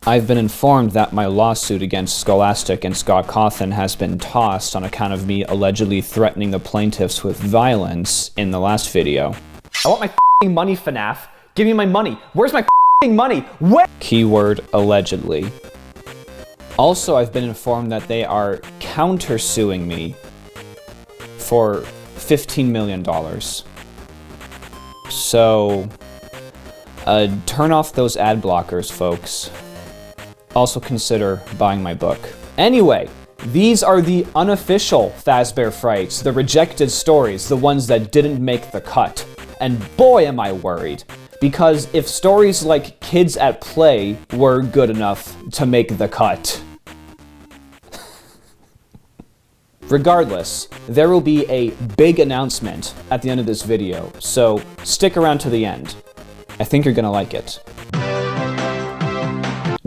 I've been informed that my lawsuit against Scholastic and Scott Cawthon has been tossed on account of me allegedly threatening the plaintiffs with violence in the last video. I want my f***ing money, FNAF. Give me my money. Where's my f***ing money? Where? Keyword allegedly. Also, I've been informed that they are countersuing me for $15 million. So, turn off those ad blockers, folks. Also consider buying my book. Anyway, these are the unofficial Fazbear Frights, the rejected stories, the ones that didn't make the cut. And boy am I worried, because if stories like Kids at Play were good enough to make the cut. Regardless, there will be a big announcement at the end of this video, so stick around to the end. I think you're gonna like it.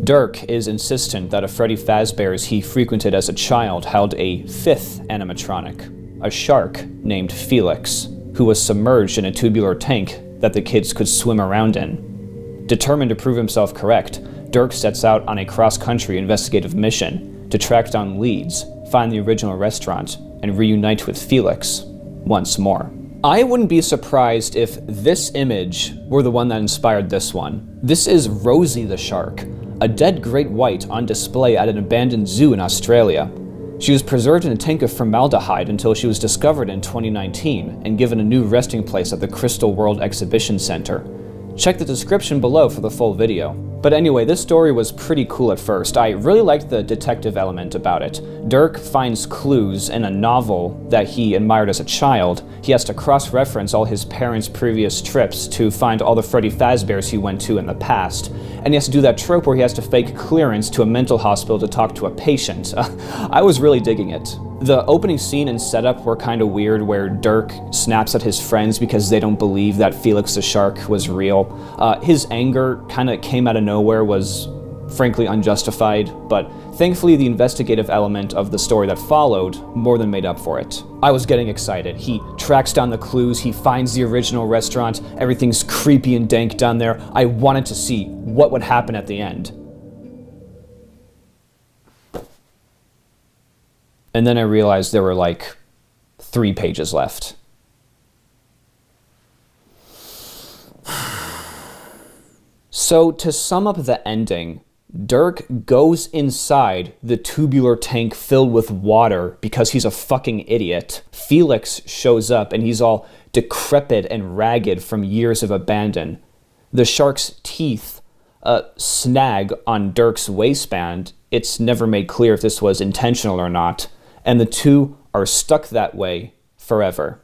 Dirk is insistent that a Freddy Fazbear's he frequented as a child held a fifth animatronic, a shark named Felix, who was submerged in a tubular tank that the kids could swim around in. Determined to prove himself correct, Dirk sets out on a cross-country investigative mission to track down leads, find the original restaurant, and reunite with Felix once more. I wouldn't be surprised if this image were the one that inspired this one. This is Rosie the Shark, a dead great white on display at an abandoned zoo in Australia. She was preserved in a tank of formaldehyde until she was discovered in 2019 and given a new resting place at the Crystal World Exhibition Center. Check the description below for the full video. But anyway, this story was pretty cool at first. I really liked the detective element about it. Dirk finds clues in a novel that he admired as a child. He has to cross-reference all his parents' previous trips to find all the Freddy Fazbears he went to in the past. And he has to do that trope where he has to fake clearance to a mental hospital to talk to a patient. I was really digging it. The opening scene and setup were kind of weird, where Dirk snaps at his friends because they don't believe that Felix the Shark was real. His anger kind of came out of nowhere, was frankly unjustified, but thankfully the investigative element of the story that followed more than made up for it. I was getting excited. He tracks down the clues, he finds the original restaurant, everything's creepy and dank down there. I wanted to see what would happen at the end. And then I realized there were like 3 pages left. So to sum up the ending, Dirk goes inside the tubular tank filled with water because he's a fucking idiot. Felix shows up and he's all decrepit and ragged from years of abandon. The shark's teeth snag on Dirk's waistband. It's never made clear if this was intentional or not. And the two are stuck that way forever.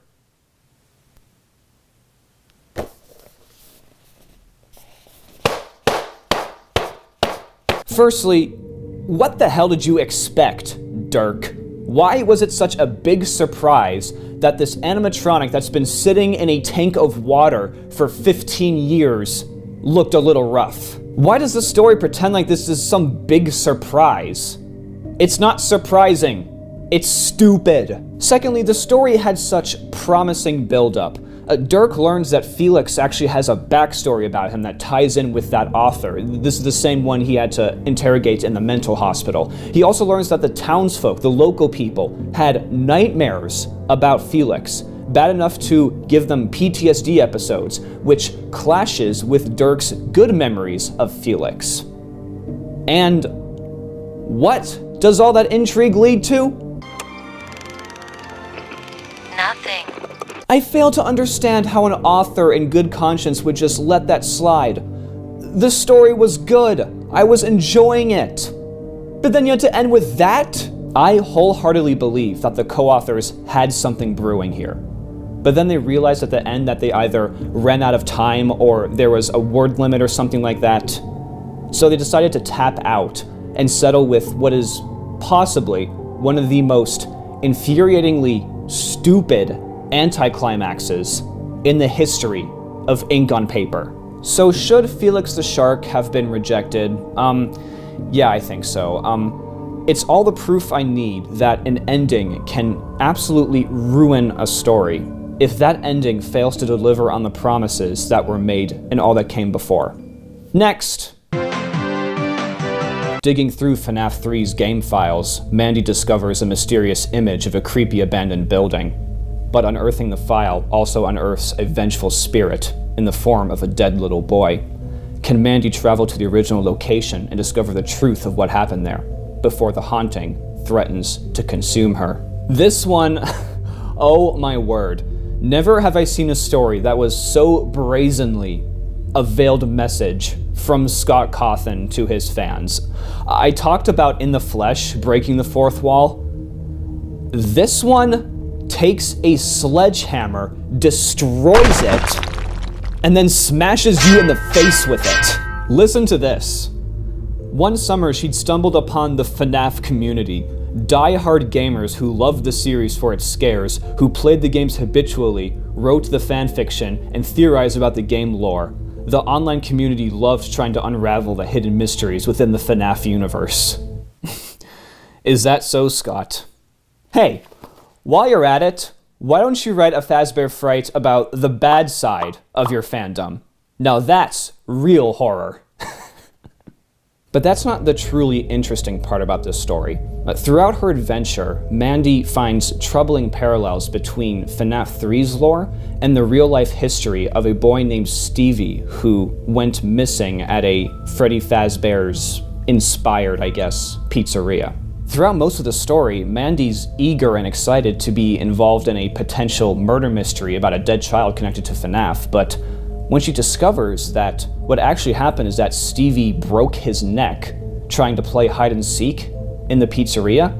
Firstly, what the hell did you expect, Dirk? Why was it such a big surprise that this animatronic that's been sitting in a tank of water for 15 years looked a little rough? Why does the story pretend like this is some big surprise? It's not surprising. It's stupid. Secondly, the story had such promising build-up. Dirk learns that Felix actually has a backstory about him that ties in with that author. This is the same one he had to interrogate in the mental hospital. He also learns that the townsfolk, the local people, had nightmares about Felix, bad enough to give them PTSD episodes, which clashes with Dirk's good memories of Felix. And what does all that intrigue lead to? Nothing. I fail to understand how an author in good conscience would just let that slide. The story was good. I was enjoying it. But then you had to end with that? I wholeheartedly believe that the co-authors had something brewing here. But then they realized at the end that they either ran out of time or there was a word limit or something like that. So they decided to tap out and settle with what is possibly one of the most infuriatingly stupid anticlimaxes in the history of ink on paper. So should Felix the Shark have been rejected? Yeah, I think so. It's all the proof I need that an ending can absolutely ruin a story if that ending fails to deliver on the promises that were made in all that came before. Next. Digging through FNAF 3's game files, Mandy discovers a mysterious image of a creepy abandoned building. But unearthing the file also unearths a vengeful spirit in the form of a dead little boy. Can Mandy travel to the original location and discover the truth of what happened there before the haunting threatens to consume her? This one, oh my word. Never have I seen a story that was so brazenly a veiled message from Scott Cawthon to his fans. I talked about In the Flesh breaking the fourth wall. This one takes a sledgehammer, destroys it, and then smashes you in the face with it. Listen to this. One summer, she'd stumbled upon the FNAF community, die-hard gamers who loved the series for its scares, who played the games habitually, wrote the fanfiction, and theorized about the game lore. The online community loved trying to unravel the hidden mysteries within the FNAF universe. Is that so, Scott? Hey, while you're at it, why don't you write a Fazbear Fright about the bad side of your fandom? Now that's real horror. But that's not the truly interesting part about this story. Throughout her adventure, Mandy finds troubling parallels between FNAF 3's lore and the real-life history of a boy named Stevie who went missing at a Freddy Fazbear's inspired, I guess, pizzeria. Throughout most of the story, Mandy's eager and excited to be involved in a potential murder mystery about a dead child connected to FNAF, but when she discovers that what actually happened is that Stevie broke his neck trying to play hide and seek in the pizzeria,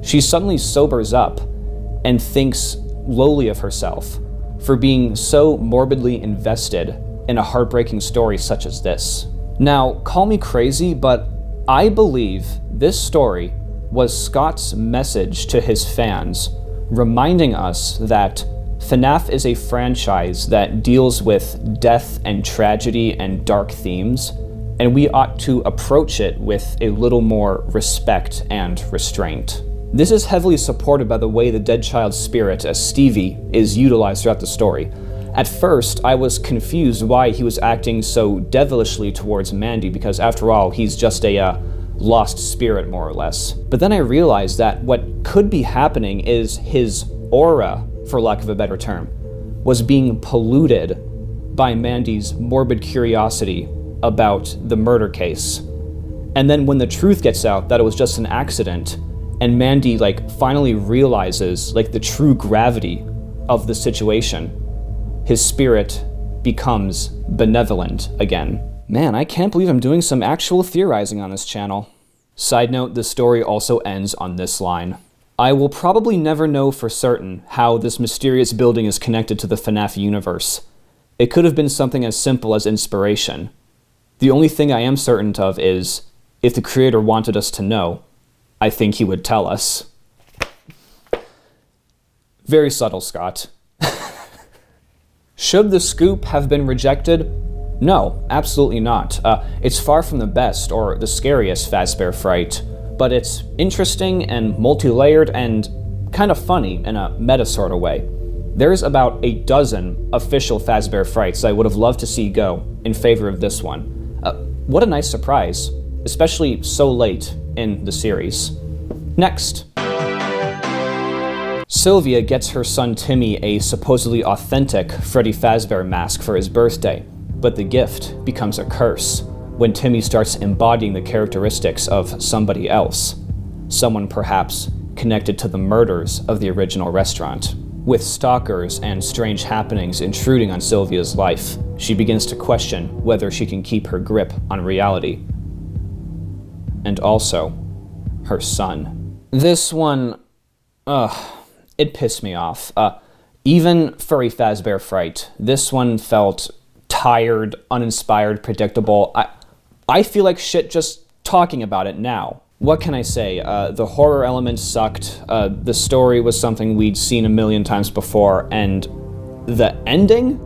she suddenly sobers up and thinks lowly of herself for being so morbidly invested in a heartbreaking story such as this. Now, call me crazy, but I believe this story was Scott's message to his fans, reminding us that FNAF is a franchise that deals with death and tragedy and dark themes, and we ought to approach it with a little more respect and restraint. This is heavily supported by the way the dead child's spirit, as Stevie, is utilized throughout the story. At first, I was confused why he was acting so devilishly towards Mandy, because after all, he's just a lost spirit, more or less. But then I realized that what could be happening is his aura, for lack of a better term, was being polluted by Mandy's morbid curiosity about the murder case. And then when the truth gets out that it was just an accident, and Mandy finally realizes the true gravity of the situation, his spirit becomes benevolent again. Man, I can't believe I'm doing some actual theorizing on this channel. Side note, the story also ends on this line. I will probably never know for certain how this mysterious building is connected to the FNAF universe. It could have been something as simple as inspiration. The only thing I am certain of is, if the creator wanted us to know, I think he would tell us. Very subtle, Scott. Should the scoop have been rejected? No, absolutely not. It's far from the best or the scariest Fazbear Fright, but it's interesting and multi-layered and kind of funny in a meta sort of way. There's about a dozen official Fazbear Frights I would have loved to see go in favor of this one. What a nice surprise, especially so late in the series. Next. Sylvia gets her son Timmy a supposedly authentic Freddy Fazbear mask for his birthday, but the gift becomes a curse when Timmy starts embodying the characteristics of somebody else, someone perhaps connected to the murders of the original restaurant. With stalkers and strange happenings intruding on Sylvia's life, she begins to question whether she can keep her grip on reality. And also, her son. This one, it pissed me off. Even for a Fazbear Fright, this one felt tired, uninspired, predictable. I feel like shit just talking about it now. What can I say? The horror element sucked, the story was something we'd seen a million times before, and the ending?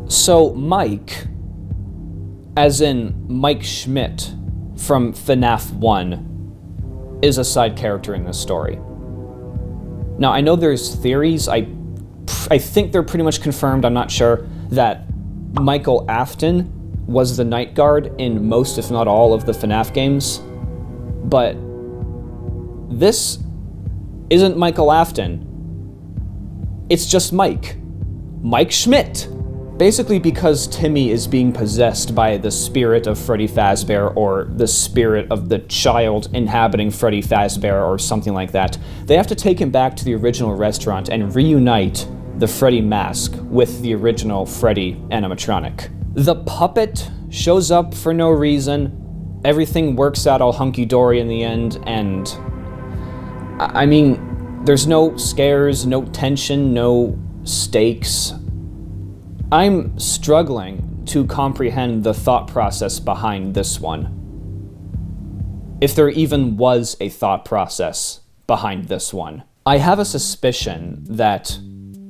So Mike, as in Mike Schmidt from FNAF 1, is a side character in this story. Now, I know there's theories, I think they're pretty much confirmed, I'm not sure, that Michael Afton was the Night Guard in most, if not all, of the FNAF games. But this isn't Michael Afton. It's just Mike. Mike Schmidt. Basically because Timmy is being possessed by the spirit of Freddy Fazbear, or the spirit of the child inhabiting Freddy Fazbear, or something like that, they have to take him back to the original restaurant and reunite the Freddy mask with the original Freddy animatronic. The puppet shows up for no reason. Everything works out all hunky-dory in the end, and I mean, there's no scares, no tension, no stakes. I'm struggling to comprehend the thought process behind this one. If there even was a thought process behind this one. I have a suspicion that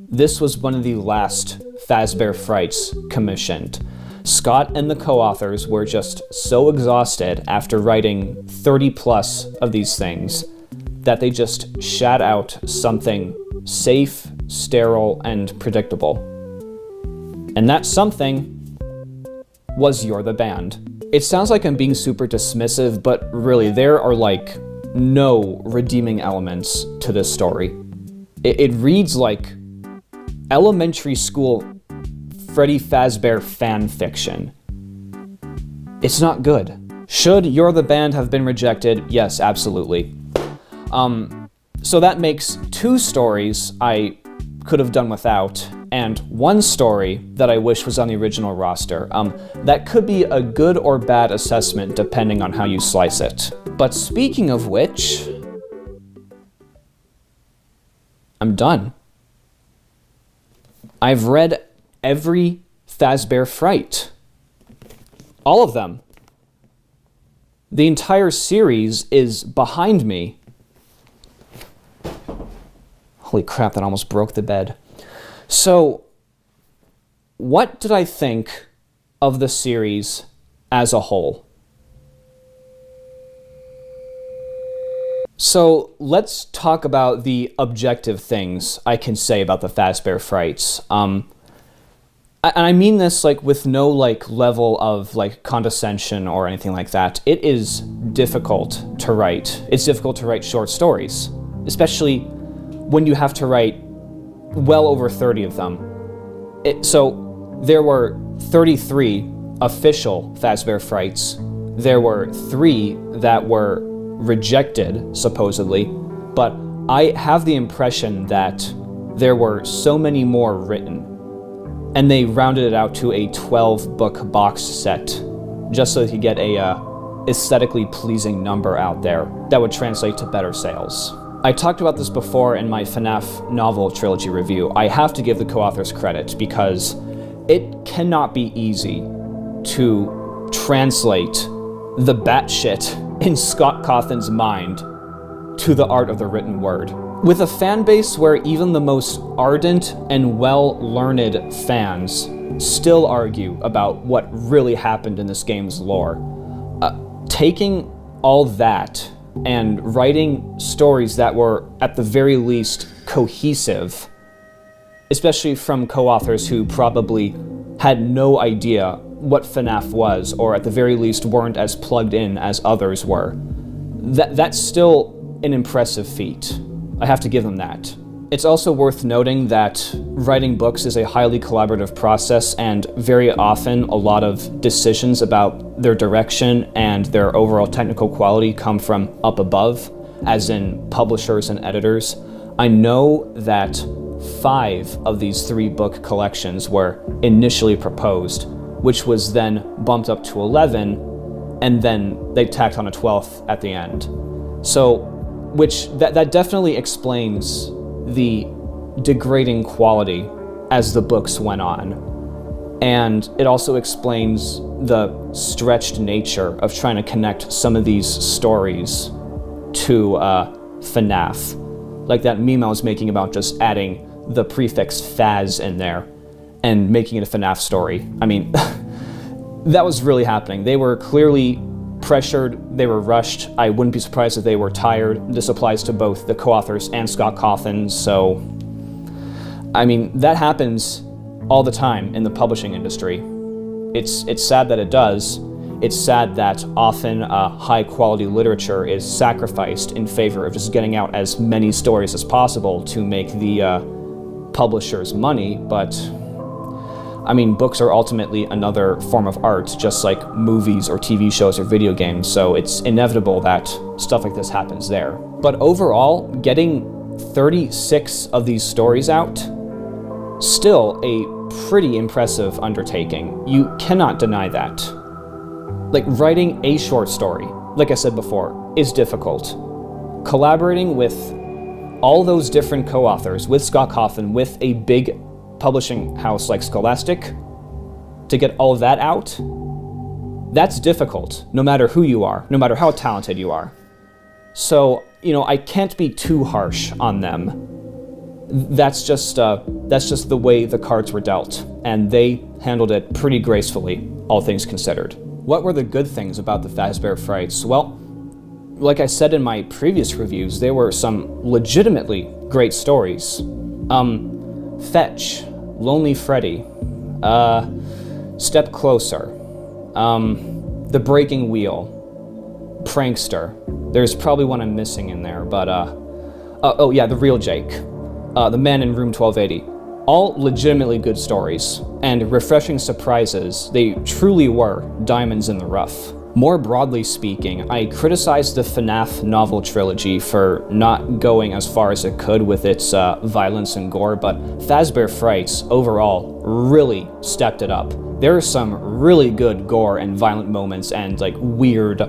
this was one of the last Fazbear Frights commissioned. Scott and the co-authors were just so exhausted after writing 30 plus of these things that they just shat out something safe, sterile, and predictable. And that something was You're the Band. It sounds like I'm being super dismissive, but really there are like no redeeming elements to this story. It reads like elementary school Freddy Fazbear fan fiction. It's not good. Should You're the Band have been rejected? Yes, absolutely. So that makes 2 stories I could have done without, and 1 story that I wish was on the original roster. That could be a good or bad assessment depending on how you slice it. But speaking of which, I'm done. I've read every Fazbear Fright. All of them. The entire series is behind me. Holy crap, that almost broke the bed. So, what did I think of the series as a whole? So, let's talk about the objective things I can say about the Fazbear Frights. And I mean this like with no like level of like condescension or anything like that. It is difficult to write. It's difficult to write short stories, especially when you have to write well over 30 of them. So there were 33 official Fazbear Frights. There were 3 that were rejected, supposedly, but I have the impression that there were so many more written, and they rounded it out to a 12-book box set, just so they could get a aesthetically pleasing number out there that would translate to better sales. I talked about this before in my FNAF novel trilogy review. I have to give the co-authors credit because it cannot be easy to translate the batshit in Scott Cawthon's mind to the art of the written word. With a fan base where even the most ardent and well-learned fans still argue about what really happened in this game's lore, taking all that and writing stories that were, at the very least, cohesive, especially from co-authors who probably had no idea what FNAF was, or at the very least weren't as plugged in as others were. That's still an impressive feat. I have to give them that. It's also worth noting that writing books is a highly collaborative process, and very often a lot of decisions about their direction and their overall technical quality come from up above, as in publishers and editors. I know that 5 of these 3-book collections were initially proposed, which was then bumped up to 11, and then they tacked on a 12th at the end. So, that definitely explains the degrading quality as the books went on. And it also explains the stretched nature of trying to connect some of these stories to FNAF. Like that meme I was making about just adding the prefix Faz in there and making it a FNAF story. I mean, that was really happening. They were clearly pressured, they were rushed. I wouldn't be surprised if they were tired. This applies to both the co-authors and Scott Cawthon, so I mean, that happens all the time in the publishing industry. It's sad that it does. It's sad that often high-quality literature is sacrificed in favor of just getting out as many stories as possible to make the publishers money, but I mean, books are ultimately another form of art, just like movies or TV shows or video games, so it's inevitable that stuff like this happens there. But overall, getting 36 of these stories out, still a pretty impressive undertaking. You cannot deny that. Like, writing a short story, like I said before, is difficult. Collaborating with all those different co-authors, with Scott Cawthon, with a big publishing house like Scholastic, to get all of that out, that's difficult, no matter who you are, no matter how talented you are. So, I can't be too harsh on them. That's just the way the cards were dealt, and they handled it pretty gracefully, all things considered. What were the good things about the Fazbear Frights? Well, like I said in my previous reviews, there were some legitimately great stories. Fetch, Lonely Freddy, Step Closer, The Breaking Wheel, Prankster. There's probably one I'm missing in there, but oh yeah, The Real Jake, The Man in Room 1280. All legitimately good stories, and refreshing surprises. They truly were diamonds in the rough. More broadly speaking, I criticized the FNAF novel trilogy for not going as far as it could with its violence and gore, but Fazbear Frights overall really stepped it up. There are some really good gore and violent moments and weird,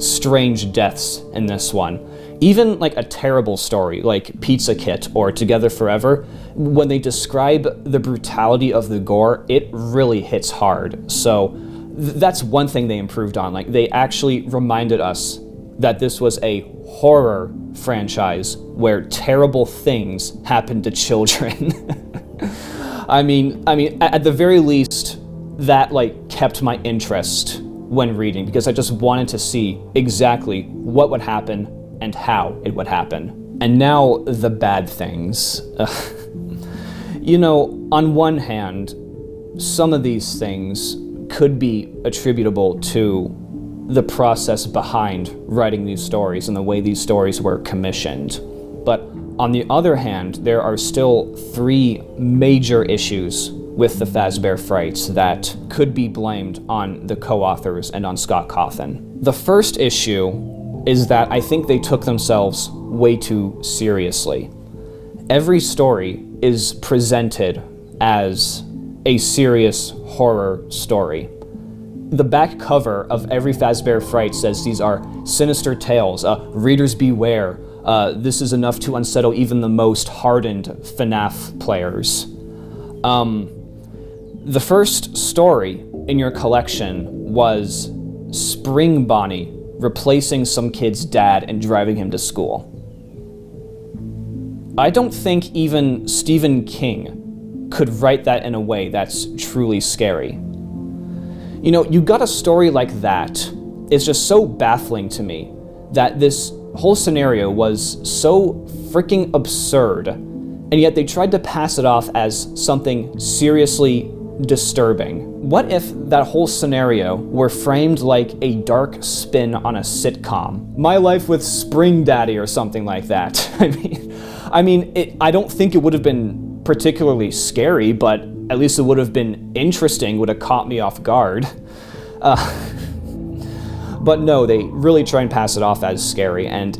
strange deaths in this one. Even a terrible story like Pizza Kit or Together Forever, when they describe the brutality of the gore, it really hits hard. So that's one thing they improved on. They actually reminded us that this was a horror franchise where terrible things happen to children. I mean, at the very least, that kept my interest when reading, because I just wanted to see exactly what would happen and how it would happen. And now the bad things. On one hand, some of these things could be attributable to the process behind writing these stories and the way these stories were commissioned. But on the other hand, there are still 3 major issues with the Fazbear Frights that could be blamed on the co-authors and on Scott Cawthon. The first issue is that I think they took themselves way too seriously. Every story is presented as a serious horror story. The back cover of every Fazbear Fright says these are sinister tales, readers beware, this is enough to unsettle even the most hardened FNAF players. The first story in your collection was Spring Bonnie replacing some kid's dad and driving him to school. I don't think even Stephen King could write that in a way that's truly scary. You got a story like that. It's just so baffling to me that this whole scenario was so freaking absurd, and yet they tried to pass it off as something seriously disturbing. What if that whole scenario were framed like a dark spin on a sitcom? My Life with Spring Daddy or something like that. I don't think it would have been particularly scary, but at least it would have been interesting, would have caught me off guard. But no, they really try and pass it off as scary, and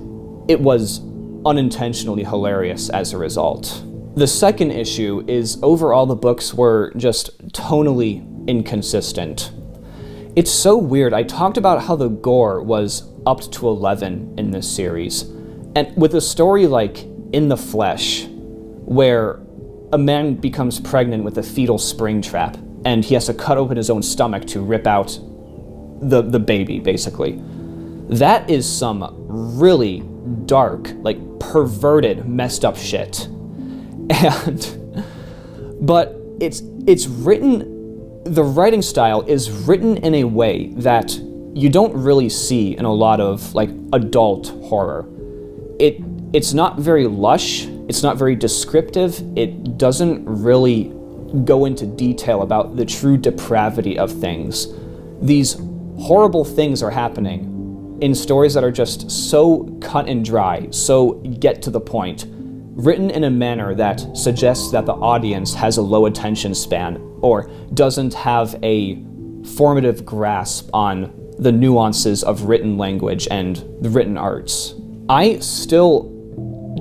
it was unintentionally hilarious as a result. The second issue is overall the books were just tonally inconsistent. It's so weird. I talked about how the gore was up to 11 in this series, and with a story like In the Flesh, where a man becomes pregnant with a fetal spring trap, and he has to cut open his own stomach to rip out the baby, basically. That is some really dark, perverted, messed up shit. But it's written, the writing style is written in a way that you don't really see in a lot of adult horror. It's not very lush, it's not very descriptive, it doesn't really go into detail about the true depravity of things. These horrible things are happening in stories that are just so cut and dry, so get to the point, written in a manner that suggests that the audience has a low attention span or doesn't have a formative grasp on the nuances of written language and the written arts. I still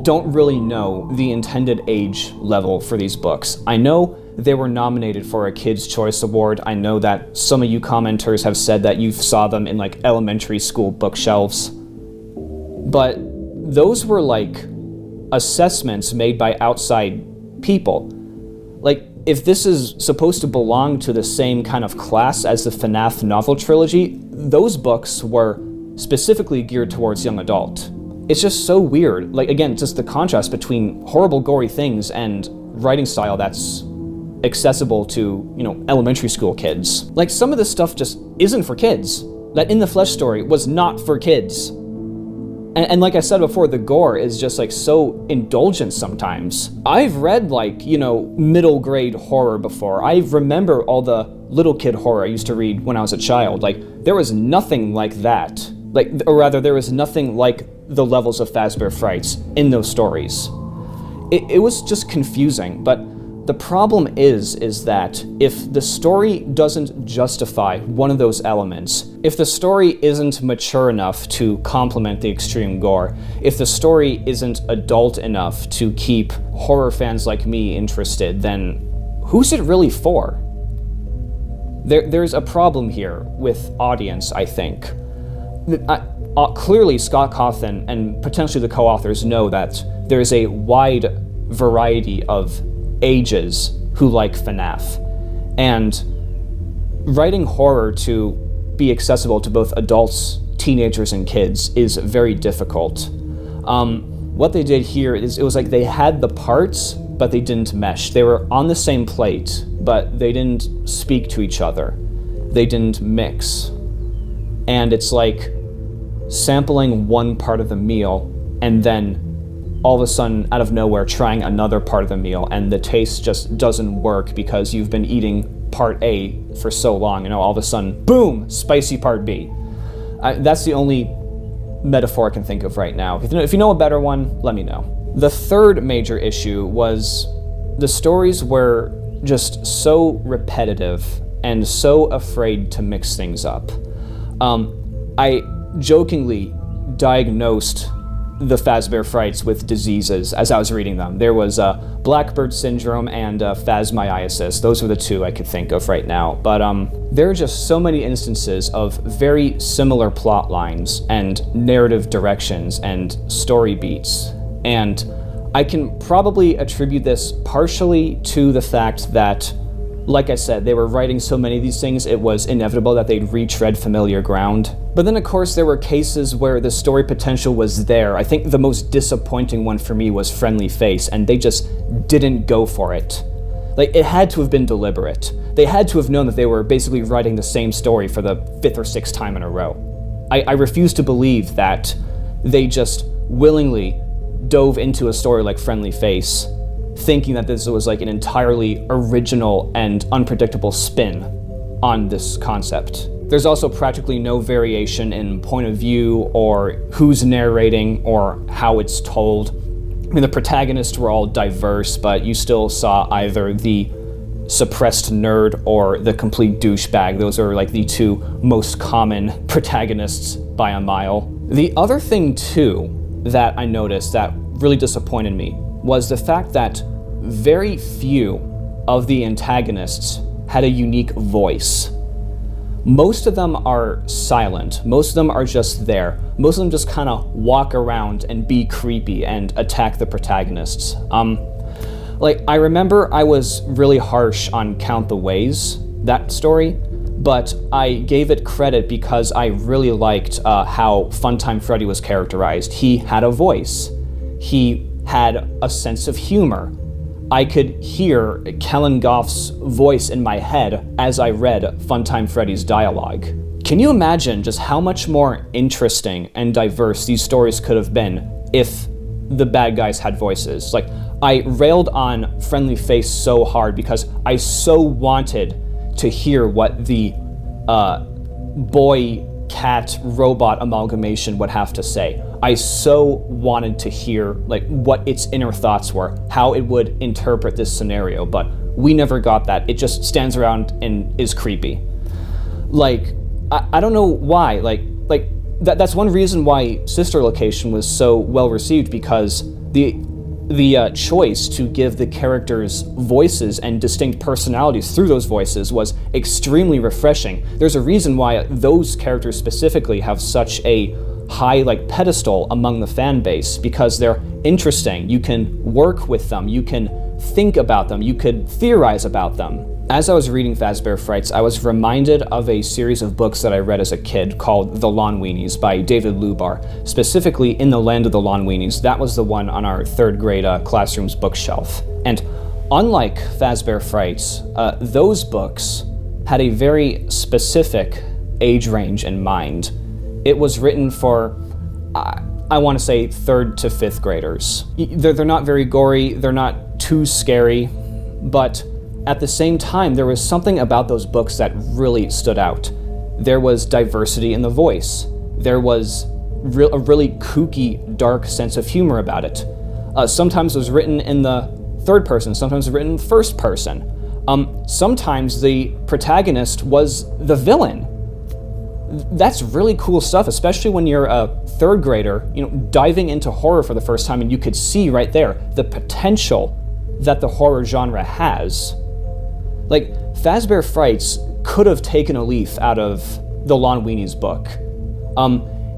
don't really know the intended age level for these books. I know they were nominated for a Kids' Choice Award. I know that some of you commenters have said that you saw them in like elementary school bookshelves. But those were like assessments made by outside people. Like, if this is supposed to belong to the same kind of class as the FNAF novel trilogy, those books were specifically geared towards young adult. It's just so weird. Like, again, just the contrast between horrible, gory things and writing style that's accessible to, elementary school kids. Like, some of this stuff just isn't for kids. That In the Flesh story was not for kids. And like I said before, the gore is just like so indulgent sometimes. I've read middle grade horror before. I remember all the little kid horror I used to read when I was a child. Like, there was nothing like that. There was nothing like the levels of Fazbear Frights in those stories. It was just confusing, but the problem is that if the story doesn't justify one of those elements, if the story isn't mature enough to complement the extreme gore, if the story isn't adult enough to keep horror fans like me interested, then who's it really for? There's a problem here with audience, I think. Clearly, Scott Cawthon and potentially the co-authors know that there's a wide variety of ages who like FNAF, and writing horror to be accessible to both adults, teenagers, and kids is very difficult. What they did here is it was like they had the parts, but they didn't mesh. They were on the same plate, but they didn't speak to each other. They didn't mix. And it's like sampling one part of the meal and then all of a sudden, out of nowhere, trying another part of the meal, and the taste just doesn't work because you've been eating part A for so long, all of a sudden, boom, spicy part B. That's the only metaphor I can think of right now. If you know a better one, let me know. The third major issue was the stories were just so repetitive and so afraid to mix things up. I jokingly diagnosed the Fazbear Frights with diseases as I was reading them. There was Blackbird syndrome and phasmiasis. Those were the two I could think of right now. But there are just so many instances of very similar plot lines and narrative directions and story beats. And I can probably attribute this partially to the fact that, like I said, they were writing so many of these things, it was inevitable that they'd retread familiar ground. But then, of course, there were cases where the story potential was there. I think the most disappointing one for me was Friendly Face, and they just didn't go for it. Like, it had to have been deliberate. They had to have known that they were basically writing the same story for the 5th or 6th time in a row. I refuse to believe that they just willingly dove into a story like Friendly Face, thinking that this was like an entirely original and unpredictable spin on this concept. There's also practically no variation in point of view or who's narrating or how it's told. I mean, the protagonists were all diverse, but you still saw either the suppressed nerd or the complete douchebag. Those are like the two most common protagonists by a mile. The other thing too that I noticed that really disappointed me was the fact that very few of the antagonists had a unique voice. Most of them are silent. Most of them are just there. Most of them just kind of walk around and be creepy and attack the protagonists. I remember I was really harsh on Count the Ways, that story, but I gave it credit because I really liked how Funtime Freddy was characterized. He had a voice. He had a sense of humor. I could hear Kellen Goff's voice in my head as I read Funtime Freddy's dialogue. Can you imagine just how much more interesting and diverse these stories could have been if the bad guys had voices? Like, I railed on Friendly Face so hard because I so wanted to hear what the boy-cat-robot amalgamation would have to say. I so wanted to hear like what its inner thoughts were, how it would interpret this scenario, but we never got that. It just stands around and is creepy. Like, I don't know why. That's one reason why Sister Location was so well received, because the choice to give the characters voices and distinct personalities through those voices was extremely refreshing. There's a reason why those characters specifically have such a high pedestal among the fan base, because they're interesting. You can work with them, you can think about them, you could theorize about them. As I was reading Fazbear Frights, I was reminded of a series of books that I read as a kid called The Lawn Weenies by David Lubar. Specifically, In the Land of the Lawn Weenies, that was the one on our third grade classroom's bookshelf. And unlike Fazbear Frights, those books had a very specific age range in mind. It was written for, I want to say, 3rd to 5th graders. They're not very gory, they're not too scary, but at the same time, there was something about those books that really stood out. There was diversity in the voice. There was a really kooky, dark sense of humor about it. Sometimes it was written in the 3rd person, sometimes it was written in the 1st person. Sometimes the protagonist was the villain. That's really cool stuff, especially when you're a 3rd grader, diving into horror for the first time, and you could see right there the potential that the horror genre has. Like, Fazbear Frights could have taken a leaf out of the Lawn Weenies book.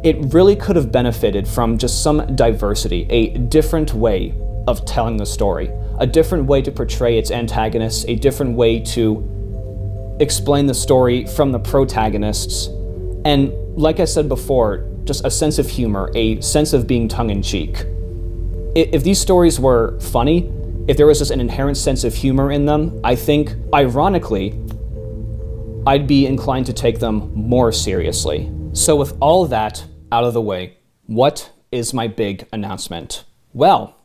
It really could have benefited from just some diversity, a different way of telling the story, a different way to portray its antagonists, a different way to explain the story from the protagonists, and like I said before, just a sense of humor, a sense of being tongue-in-cheek. If these stories were funny, if there was just an inherent sense of humor in them, I think, ironically, I'd be inclined to take them more seriously. So with all that out of the way, what is my big announcement? Well,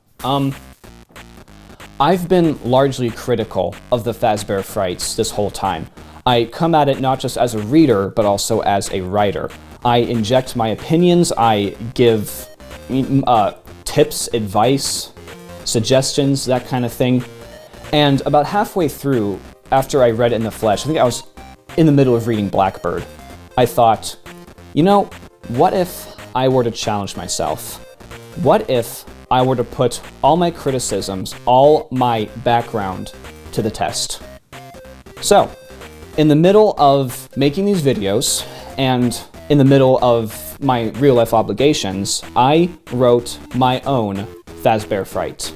I've been largely critical of the Fazbear Frights this whole time. I come at it not just as a reader, but also as a writer. I inject my opinions, I give tips, advice, suggestions, that kind of thing. And about halfway through, after I read it in the flesh, I think I was in the middle of reading Blackbird, I thought, what if I were to challenge myself? What if I were to put all my criticisms, all my background to the test? So, in the middle of making these videos, and in the middle of my real-life obligations, I wrote my own Fazbear Fright.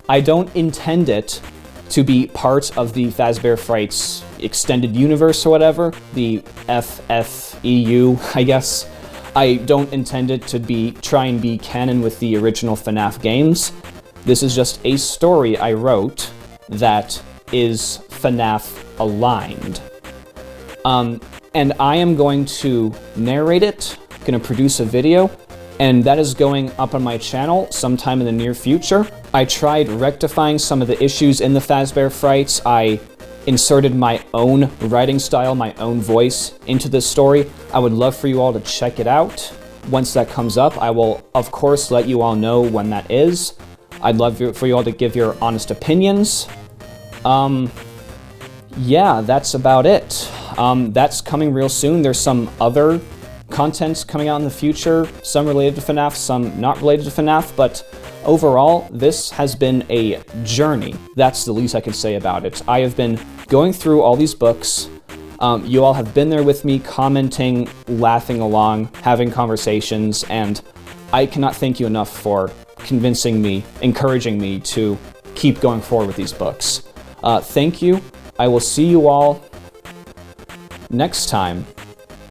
I don't intend it to be part of the Fazbear Frights extended universe or whatever, the FFEU, I guess. I don't intend it to try and be canon with the original FNAF games. This is just a story I wrote that is FNAF aligned. And I am going to narrate it, going to produce a video, and that is going up on my channel sometime in the near future. I tried rectifying some of the issues in the Fazbear Frights. I inserted my own writing style, my own voice into this story. I would love for you all to check it out. Once that comes up, I will, of course, let you all know when that is. I'd love for you all to give your honest opinions. Yeah, that's about it. That's coming real soon. There's some other contents coming out in the future, some related to FNAF, some not related to FNAF, but overall, this has been a journey. That's the least I could say about it. I have been going through all these books. You all have been there with me, commenting, laughing along, having conversations, and I cannot thank you enough for convincing me, encouraging me to keep going forward with these books. Thank you. I will see you all next time.